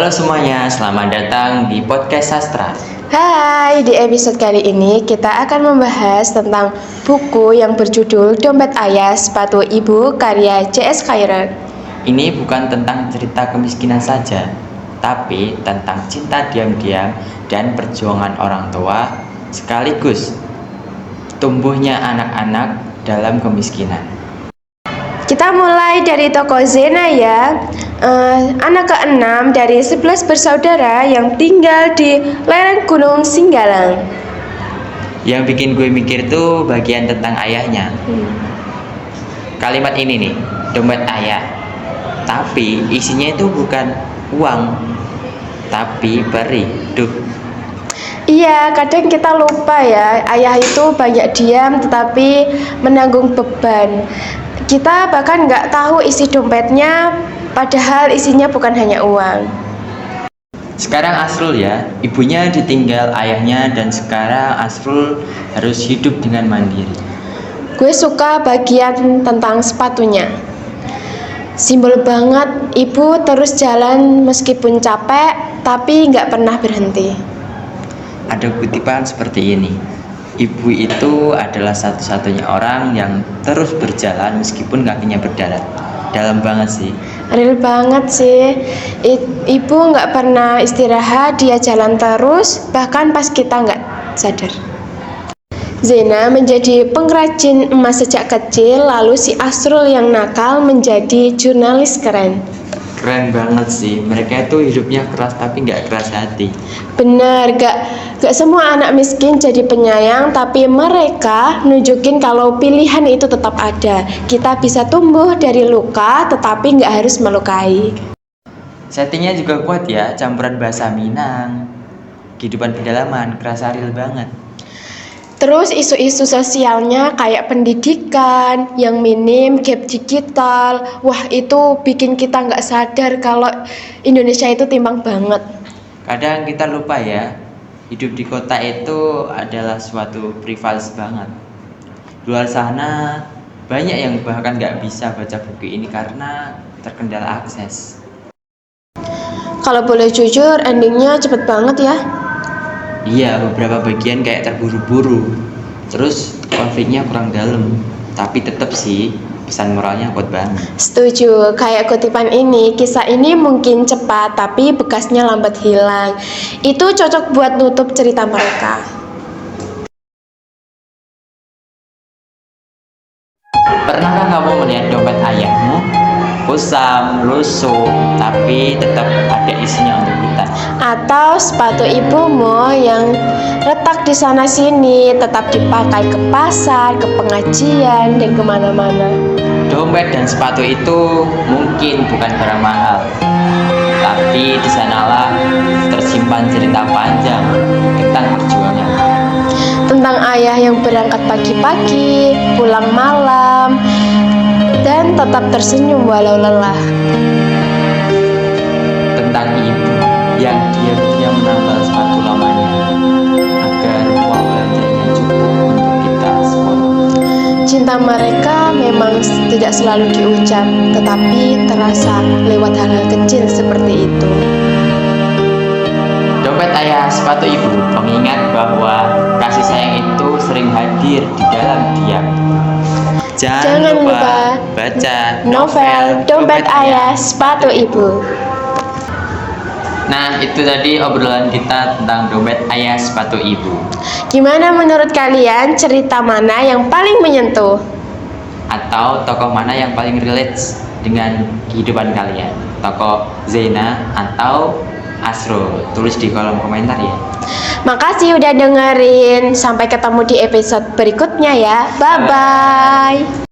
Halo semuanya, selamat datang di Podcast Sastra. Hai, di episode kali ini kita akan membahas tentang buku yang berjudul Dompet Ayah Sepatu Ibu karya C.S. Khairat. Ini bukan tentang cerita kemiskinan saja, tapi tentang cinta diam-diam dan perjuangan orang tua sekaligus tumbuhnya anak-anak dalam kemiskinan. Kita mulai dari tokoh Zena ya. Anak ke-6 dari 11 bersaudara yang tinggal di lereng Gunung Singgalang. Yang bikin gue mikir tuh bagian tentang ayahnya. Kalimat ini nih, dompet ayah. Tapi isinya itu bukan uang, tapi peri. Iya, kadang kita lupa ya, ayah itu banyak diam tetapi menanggung beban. Kita bahkan nggak tahu isi dompetnya, padahal isinya bukan hanya uang. Sekarang Asrul ya, ibunya ditinggal ayahnya dan sekarang Asrul harus hidup dengan mandiri. Gue suka bagian tentang sepatunya. Simbol banget, ibu terus jalan meskipun capek, tapi nggak pernah berhenti. Ada kutipan seperti ini. Ibu itu adalah satu-satunya orang yang terus berjalan meskipun kakinya berdarah. Dalam banget sih. Real banget sih. Ibu nggak pernah istirahat, dia jalan terus, bahkan pas kita nggak sadar. Zena menjadi pengrajin emas sejak kecil, lalu si Asrul yang nakal menjadi jurnalis keren. Keren banget sih, mereka itu hidupnya keras tapi nggak keras hati. Bener, gak semua anak miskin jadi penyayang, tapi mereka nunjukin kalau pilihan itu tetap ada. Kita bisa tumbuh dari luka, tetapi nggak harus melukai. Settingnya juga kuat ya, campuran bahasa Minang, kehidupan pedalaman, kerasa real banget. Terus isu-isu sosialnya kayak pendidikan yang minim, gap digital. Wah, itu bikin kita nggak sadar kalau Indonesia itu timpang banget. Kadang kita lupa ya, hidup di kota itu adalah suatu privilege banget. Luar sana banyak yang bahkan nggak bisa baca buku ini karena terkendala akses. Kalau boleh jujur, endingnya cepet banget ya. Iya, beberapa bagian kayak terburu-buru. Terus konfliknya kurang dalam. Tapi tetap sih pesan moralnya kuat banget. Setuju, kayak kutipan ini, kisah ini mungkin cepat tapi bekasnya lambat hilang. Itu cocok buat nutup cerita mereka. Pernahkah kamu melihat dompet ayahmu? Kusam, lusuh, tapi tetap ada isinya untuk kita. Atau sepatu ibumu yang retak di sana sini tetap dipakai ke pasar, ke pengajian, dan kemana-mana. Dompet dan sepatu itu mungkin bukan barang mahal, tapi di sanalah tersimpan cerita panjang tentang perjuangan. Tentang ayah yang berangkat pagi-pagi, pulang malam, dan tetap tersenyum walau lelah. Tentang ibu yang diam-diam menambal sepatu lamanya agar uang belanjanya cukup untuk kita sekolah. Cinta mereka memang tidak selalu diucap, tetapi terasa lewat hal-hal kecil seperti itu. Dompet ayah, sepatu ibu, mengingat bahwa kasih sayang itu sering hadir di dalam diam. Jangan lupa baca novel Dompet Ayah Sepatu Ibu. Nah, itu tadi obrolan kita tentang Dompet Ayah Sepatu Ibu. Gimana menurut kalian, cerita mana yang paling menyentuh? Atau tokoh mana yang paling relate dengan kehidupan kalian? Tokoh Zena atau Asrul? Tulis di kolom komentar ya. Makasih udah dengerin. Sampai ketemu di episode berikutnya ya. Bye-bye.